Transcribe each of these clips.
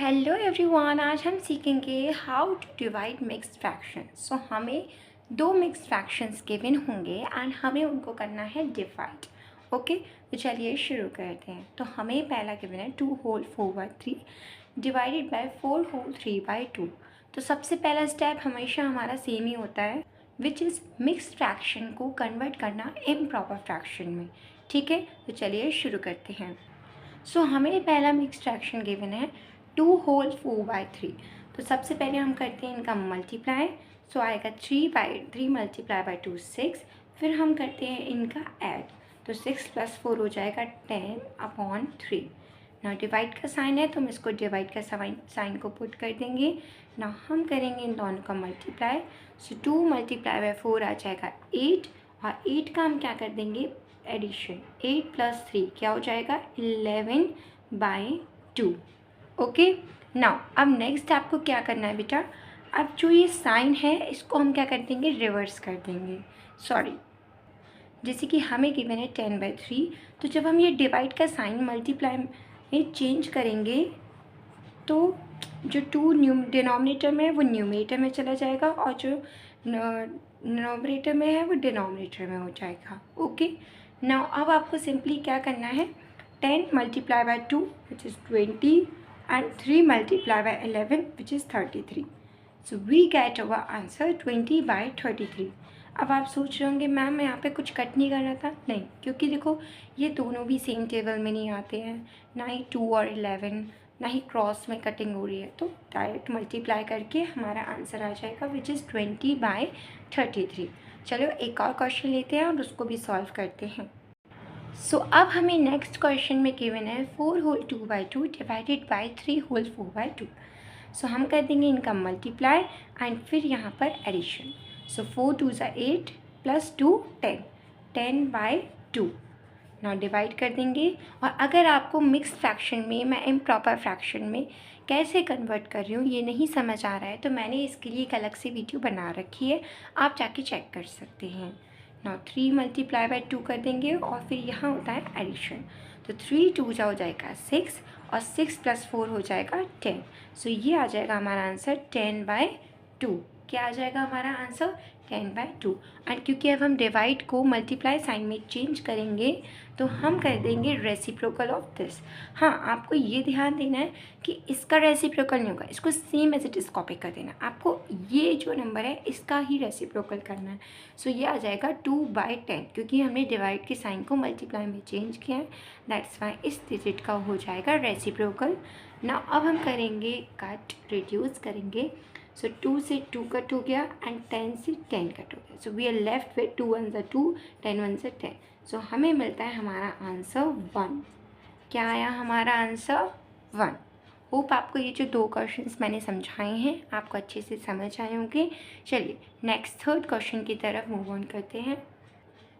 Hello everyone, आज हम सीखेंगे how to divide mixed fractions. So हमें दो मिक्स्ड फ्रैक्शंस गिवन होंगे एंड हमें उनको करना है डिवाइड। ओके, तो चलिए शुरू करते हैं। तो हमें पहला गिवन है 2 होल 4/3 डिवाइडेड बाय 4 होल 3/2। तो सबसे पहला स्टेप हमेशा हमारा सेम ही होता है, विच इज़ मिक्स्ड फ्रैक्शन को कन्वर्ट करना इम्प्रॉपर फ्रैक्शन में। ठीक है, तो चलिए शुरू करते हैं। सो हमें पहला मिक्स्ड फ्रैक्शन गिवन है 2 होल 4/3। तो सबसे पहले हम करते हैं इनका मल्टीप्लाई। सो आएगा 3/3 मल्टीप्लाई बाय 2 6। फिर हम करते हैं इनका ऐड, तो 6 + 4 हो जाएगा 10/3। ना डिवाइड का साइन है तो हम इसको डिवाइड का साइन को पुट कर देंगे। ना हम करेंगे इन दोनों का मल्टीप्लाई। सो 2 मल्टीप्लाई बाय 4 आ जाएगा 8, और 8 का हम क्या कर देंगे एडिशन। 8 + 3 क्या हो जाएगा 11/2। ओके, नाउ अब नेक्स्ट आपको क्या करना है बेटा, अब जो ये साइन है इसको हम क्या कर देंगे रिवर्स कर देंगे। सॉरी, जैसे कि हमें गिवन है 10/3, तो जब हम ये डिवाइड का साइन मल्टीप्लाई में चेंज करेंगे तो जो 2 डिनोमिनेटर में है वो न्यूमरेटर में चला जाएगा, और जो डिनोमिनेटर में है वो डिनोमिनेटर में हो जाएगा। ओके, नाउ अब आपको सिंपली क्या करना है, 10 multiply by 2 which is 20 and 3 multiply by 11 which is 33। So we get our answer 20/33। अब आप सोच रहे होंगे मैम यहाँ पे कुछ कट नहीं करना था। नहीं, क्योंकि देखो ये दोनों भी सेम टेबल में नहीं आते हैं, ना ही 2 और 11, ना ही क्रॉस में कटिंग हो रही है, तो डायरेक्ट मल्टीप्लाई करके हमारा आंसर आ जाएगा विच इज़ 20/33। चलो एक और क्वेश्चन लेते हैं और उसको भी सॉल्व करते हैं। सो अब हमें नेक्स्ट क्वेश्चन में गिवन है 4 होल 2/2 डिवाइडेड बाय 3 होल 4/2। सो हम कर देंगे इनका मल्टीप्लाई एंड फिर यहाँ पर एडिशन। सो 4 2 ज़ा 8 + 2 10, 10/2। नाउ डिवाइड कर देंगे। और अगर आपको मिक्स फ्रैक्शन में, मैं इम्प्रॉपर फ्रैक्शन में कैसे कन्वर्ट कर रही हूँ ये नहीं समझ आ रहा है, तो मैंने इसके लिए एक अलग से वीडियो बना रखी है, आप जाके चेक कर सकते हैं। नाउ 3 मल्टीप्लाई बाय 2 कर देंगे और फिर यहाँ होता है एडिशन। तो 3 2 जा हो जाएगा 6, और 6 + 4 हो जाएगा 10। सो ये आ जाएगा हमारा आंसर 10/2। क्या आ जाएगा हमारा आंसर 10/2। एंड क्योंकि अब हम डिवाइड को मल्टीप्लाई साइन में चेंज करेंगे तो हम कर देंगे रेसिप्रोकल ऑफ दिस। हाँ, आपको ये ध्यान देना है कि इसका रेसिप्रोकल नहीं होगा, इसको same as it is copy कर देना। आपको ये जो नंबर है इसका ही रेसिप्रोकल करना है। सो ये आ जाएगा 2/10, क्योंकि हमने डिवाइड के साइन को मल्टीप्लाई में चेंज किया है, दैट्स वाई इस डिजिट का हो जाएगा रेसिप्रोकल। ना अब हम करेंगे कट, रिड्यूस करेंगे। सो 2 से 2 कट हो गया एंड 10 से 10 कट हो गया। So we are left with 2 1 ज़ा 2, 10 1 ज़ा 10। सो हमें मिलता है हमारा आंसर 1। क्या आया हमारा आंसर 1। होप आपको ये जो दो क्वेश्चंस मैंने समझाए हैं आपको अच्छे से समझ आए होंगे। चलिए नेक्स्ट थर्ड क्वेश्चन की तरफ मूव ऑन करते हैं।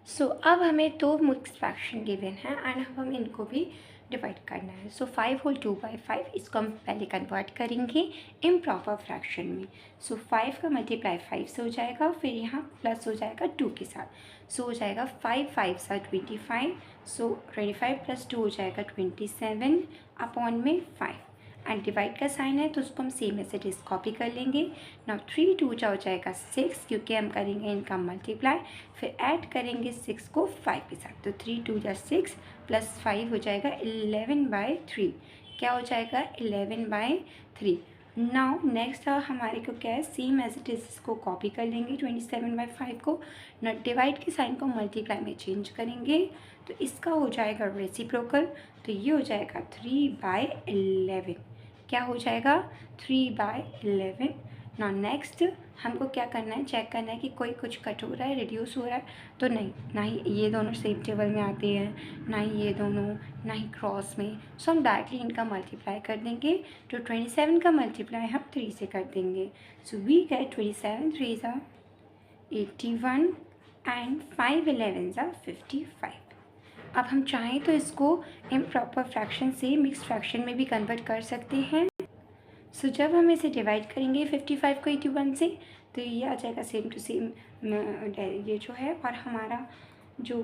सो अब हमें दो मिक्स्ड फ्रैक्शन गिवन है एंड अब हम इनको भी डिवाइड करना है। सो 5 होल 2/5, इसको हम पहले कन्वर्ट करेंगे इम्प्रॉपर फ्रैक्शन में। सो 5 का मल्टीप्लाई 5 से हो जाएगा, फिर यहाँ प्लस हो जाएगा 2 के साथ। सो हो जाएगा 5 5 सा 25। सो 25 + 2 हो जाएगा 27/5। एंड डिवाइड का साइन है तो उसको हम same as it is copy कर लेंगे। नाउ 3 2 जा हो जाएगा 6, क्योंकि हम करेंगे इनका मल्टीप्लाई, फिर ऐड करेंगे 6 को 5 के साथ। तो 3 2 जा 6 + 5 हो जाएगा 11/3। क्या हो जाएगा 11/3। नाउ नेक्स्ट हमारे को क्या है, सेम एज इट इज़ इसको कॉपी कर लेंगे 27/5 को। ना डिवाइड के साइन को मल्टीप्लाई में चेंज करेंगे तो इसका हो जाएगा रेसिप्रोकल। तो ये हो जाएगा 3/11। क्या हो जाएगा 3/11। ना नेक्स्ट हमको क्या करना है, चेक करना है कि कोई कुछ कट हो रहा है, रिड्यूस हो रहा है तो नहीं, ना ही ये दोनों सेम टेबल में आते हैं, ना ही ये दोनों, ना ही क्रॉस में। सो हम डायरेक्टली इनका मल्टीप्लाई कर देंगे। तो 27 का मल्टीप्लाई हम 3 से कर देंगे। सो वी गेट 27 3 ज़ा 81 एंड 5 11 ज़ा 55। अब हम चाहें तो इसको इम्प्रॉपर फ्रैक्शन से मिक्स्ड फ्रैक्शन में भी कन्वर्ट कर सकते हैं। सो जब हम इसे डिवाइड करेंगे 55 को 81 से तो ये आ जाएगा सेम टू सेम ये जो है, और हमारा जो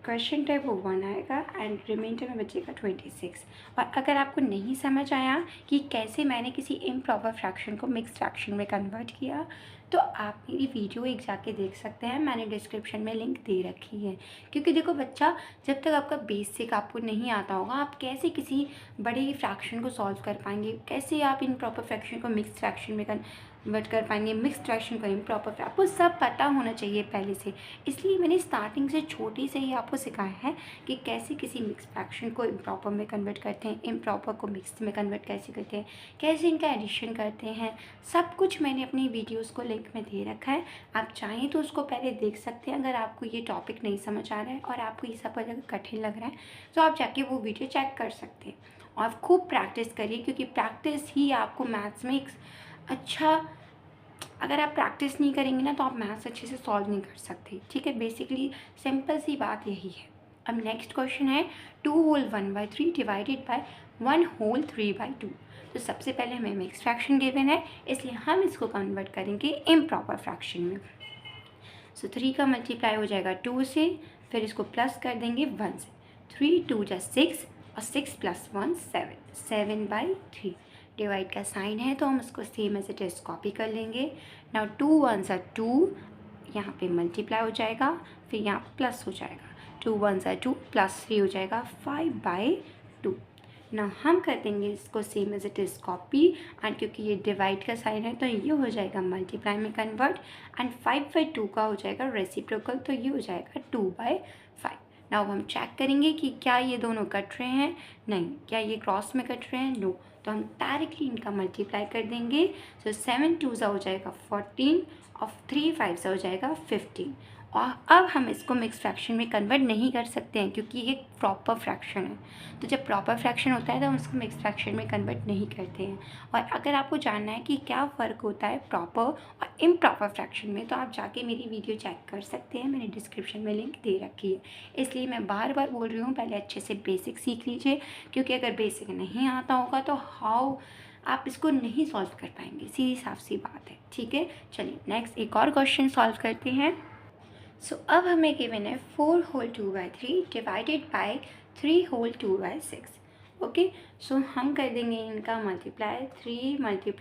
क्वेश्चन टाइप वो 1 आएगा एंड रिमाइंडर में बचेगा 26। और अगर आपको नहीं समझ आया कि कैसे मैंने किसी इम्प्रॉपर फ्रैक्शन को मिक्स फ्रैक्शन में कन्वर्ट किया, तो आप मेरी वीडियो एक जाके देख सकते हैं, मैंने डिस्क्रिप्शन में लिंक दे रखी है। क्योंकि देखो बच्चा, जब तक आपका बेसिक आपको नहीं आता होगा, आप कैसे किसी बड़े फ्रैक्शन को सॉल्व कर पाएंगे, कैसे आप इम्प्रॉपर फ्रैक्शन को मिक्स फ्रैक्शन में कन्वर्ट कर पाएंगे, मिक्स फ्रैक्शन को इम्प्रॉपर, आपको सब पता होना चाहिए पहले से। इसलिए मैंने स्टार्टिंग से छोटी से ही आपको सिखाया है कि कैसे किसी मिक्स फ्रैक्शन को इम्प्रॉपर में कन्वर्ट करते हैं, इम्प्रॉपर को मिक्स में कन्वर्ट कैसे करते हैं, कैसे इनका एडिशन करते हैं, सब कुछ मैंने अपनी वीडियोस को लिंक में दे रखा है। आप चाहें तो उसको पहले देख सकते हैं। अगर आपको ये टॉपिक नहीं समझ आ रहा है और आपको ये सब अगर कठिन लग रहा है तो आप जाके वो वीडियो चेक कर सकते हैं। और खूब प्रैक्टिस करिए, क्योंकि प्रैक्टिस ही आपको मैथ्स में एक अच्छा, अगर आप प्रैक्टिस नहीं करेंगे ना तो आप मैथ्स अच्छे से सॉल्व नहीं कर सकते। ठीक है, बेसिकली सिंपल सी बात यही है। अब नेक्स्ट क्वेश्चन है 2 होल 1/3 डिवाइडेड बाय 1 होल 3/2। तो सबसे पहले हमें मिक्स फ्रैक्शन गिवन है, इसलिए हम इसको कन्वर्ट करेंगे इम्प्रॉपर फ्रैक्शन में। सो 3 का मल्टीप्लाई हो जाएगा 2 से, फिर इसको प्लस कर देंगे 1 से। 3 2 जा 6 और 6 + 1 7, 7/3। डिवाइड का साइन है तो हम उसको same as it is copy कर लेंगे। नाउ 2 1 जा 2, यहाँ पे मल्टीप्लाई हो जाएगा, फिर यहाँ प्लस हो जाएगा। 2 1 जा 2 + 3 हो जाएगा 5/2। ना हम कर देंगे इसको same as it is copy, and क्योंकि ये डिवाइड का साइन है तो ये हो जाएगा मल्टीप्लाई में कन्वर्ट, एंड 5/2 का हो जाएगा रेसिप्रोकल, तो ये हो जाएगा 2/5। नाउ हम चेक करेंगे कि क्या ये दोनों कट रहे हैं, नहीं। क्या ये क्रॉस में कट रहे हैं, नो। तो हम डायरेक्टली इनका मल्टीप्लाई कर देंगे। सो 7 2 हो जाएगा 14 और 3 5 हो जाएगा 15। और अब हम इसको मिक्स फ्रैक्शन में कन्वर्ट नहीं कर सकते हैं क्योंकि ये प्रॉपर फ्रैक्शन है। तो जब प्रॉपर फ्रैक्शन होता है तो हम उसको मिक्स फ्रैक्शन में कन्वर्ट नहीं करते हैं। और अगर आपको जानना है कि क्या फ़र्क होता है प्रॉपर और इम्प्रॉपर फ्रैक्शन में, तो आप जाके मेरी वीडियो चेक कर सकते हैं, मैंने डिस्क्रिप्शन में लिंक दे रखी है। इसलिए मैं बार बार बोल रही हूँ, पहले अच्छे से बेसिक सीख लीजिए, क्योंकि अगर बेसिक नहीं आता होगा तो आप इसको नहीं सॉल्व कर पाएंगे। सीधी साफ सी बात है। ठीक है, चलिए नेक्स्ट एक और क्वेश्चन सॉल्व करते हैं। सो अब हमें गिवन है 4 whole 2/3 divided by 3 whole 2/6। Okay, so हम कर देंगे इनका मल्टीप्लाई, 3 ×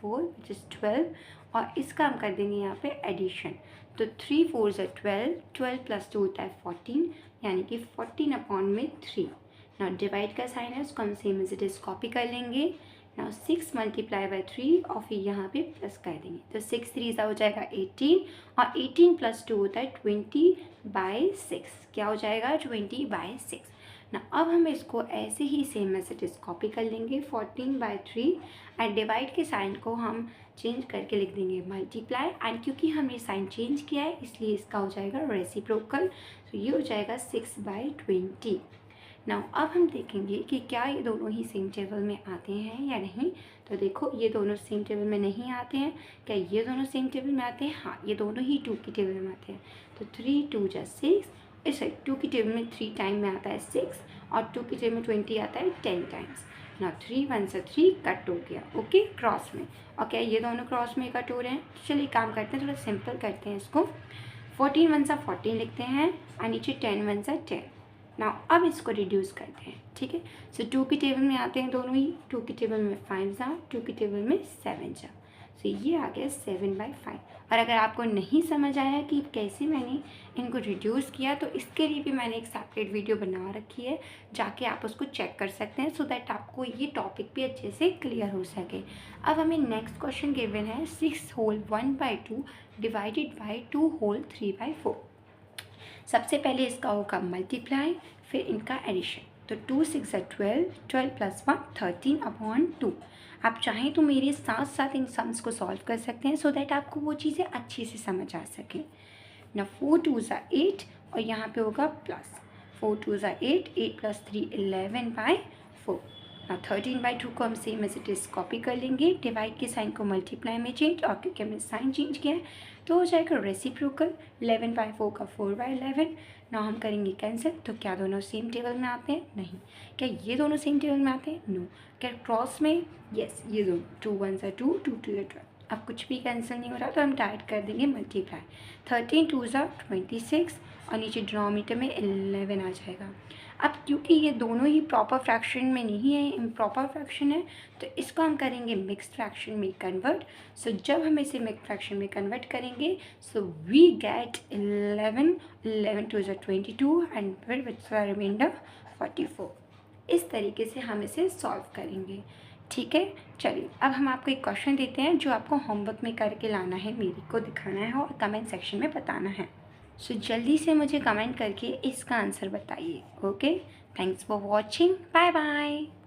4 विच इज़ 12, और इसका हम कर देंगे यहाँ पे एडिशन। तो 3 4 = 12, 12 + 2 होता है 14, यानी कि 14/3। ना डिवाइड का साइन है उसको हम same as it is copy कर लेंगे। नाउ 6 × 3 और फिर यहाँ पे प्लस कर देंगे, तो 6 3 हो जाएगा 18, और 18 + 2 होता है 20/6। क्या हो जाएगा 20/6। ना अब हम इसको ऐसे ही same as it is copy कर लेंगे 14/3, एंड डिवाइड के साइन को हम चेंज करके लिख देंगे मल्टीप्लाई, एंड क्योंकि हमने साइन चेंज किया है इसलिए इसका हो जाएगा रेसिप्रोकल। तो ये हो जाएगा 6/20। नाउ अब हम देखेंगे कि क्या ये दोनों ही सेम टेबल में आते हैं या नहीं। तो देखो, ये दोनों सेम टेबल में नहीं आते हैं। क्या ये दोनों सेम टेबल में आते हैं? हाँ, ये दोनों ही 2 की टेबल में आते हैं। तो 3 2 = 6, इस 2 की टेबल में 3 टाइम में आता है 6, और 2 की टेबल में 20 आता है 10 टाइम्स। ना 3 1 = 3 कट हो गया, ओके, क्रॉस में। और क्या ये दोनों क्रॉस में कट हो रहे हैं? चलिए काम करते हैं, थोड़ा सिंपल करते हैं इसको। 14 1 = 14 लिखते हैं, और नीचे 10 1 = 10। नाउ अब इसको रिड्यूस करते हैं। ठीक है, सो 2 की टेबल में आते हैं दोनों ही। 2 की टेबल में 5 जा, 2 की टेबल में 7 जा। सो ये आ गया 7/5। और अगर आपको नहीं समझ आया कि कैसे मैंने इनको रिड्यूस किया, तो इसके लिए भी मैंने एक सेपरेट वीडियो बना रखी है, जाके आप उसको चेक कर सकते हैं, सो दैट आपको ये टॉपिक भी अच्छे से क्लियर हो सके। अब हमें नेक्स्ट क्वेश्चन गिवन है 6 होल 1/2 डिवाइडेड बाई 2 होल 3/4। सबसे पहले इसका होगा मल्टीप्लाई, फिर इनका एडिशन। तो 2 6 = 12, 12 + 1 13/2। आप चाहें तो मेरे साथ साथ इन सम्स को सॉल्व कर सकते हैं, सो दैट आपको वो चीज़ें अच्छे से समझ आ सकें ना। 4 2 = 8, और यहाँ पे होगा प्लस। 4 2 = 8, 8 + 3 11/4। ना 13/2 को हम same as it is copy कर लेंगे, डिवाइड के साइन को मल्टीप्लाई में चेंज, और क्योंकि हमने साइन चेंज किया है तो हो जाएगा रेसिप्रोकल। 11/4 का 4/11। ना हम करेंगे कैंसिल, तो क्या दोनों सेम टेबल में आते हैं? नहीं। क्या ये दोनों सेम टेबल में आते हैं? नो। क्या क्रॉस में? यस, ये दोनों 2 1 = 2, 2 2 = 12। अब कुछ भी कैंसिल नहीं हो रहा तो हम डायरेक्ट कर देंगे मल्टीप्लाई। 13 2 ज़ा 26 और नीचे डिनोमिनेटर में 11 आ जाएगा। अब क्योंकि ये दोनों ही प्रॉपर फ्रैक्शन में नहीं है, इम्प्रॉपर फ्रैक्शन है, तो इसको हम करेंगे मिक्स्ड फ्रैक्शन में कन्वर्ट। सो जब हम इसे मिक्स्ड फ्रैक्शन में कन्वर्ट करेंगे सो वी गेट 11 2 ज़ा 22 एंड फिर विथ रिमाइंडर 44। इस तरीके से हम इसे सॉल्व करेंगे। ठीक है, चलिए अब हम आपको एक क्वेश्चन देते हैं जो आपको होमवर्क में करके लाना है, मेरे को दिखाना है और कमेंट सेक्शन में बताना है। सो जल्दी से मुझे कमेंट करके इसका आंसर बताइए। Okay, thanks for watching, bye bye.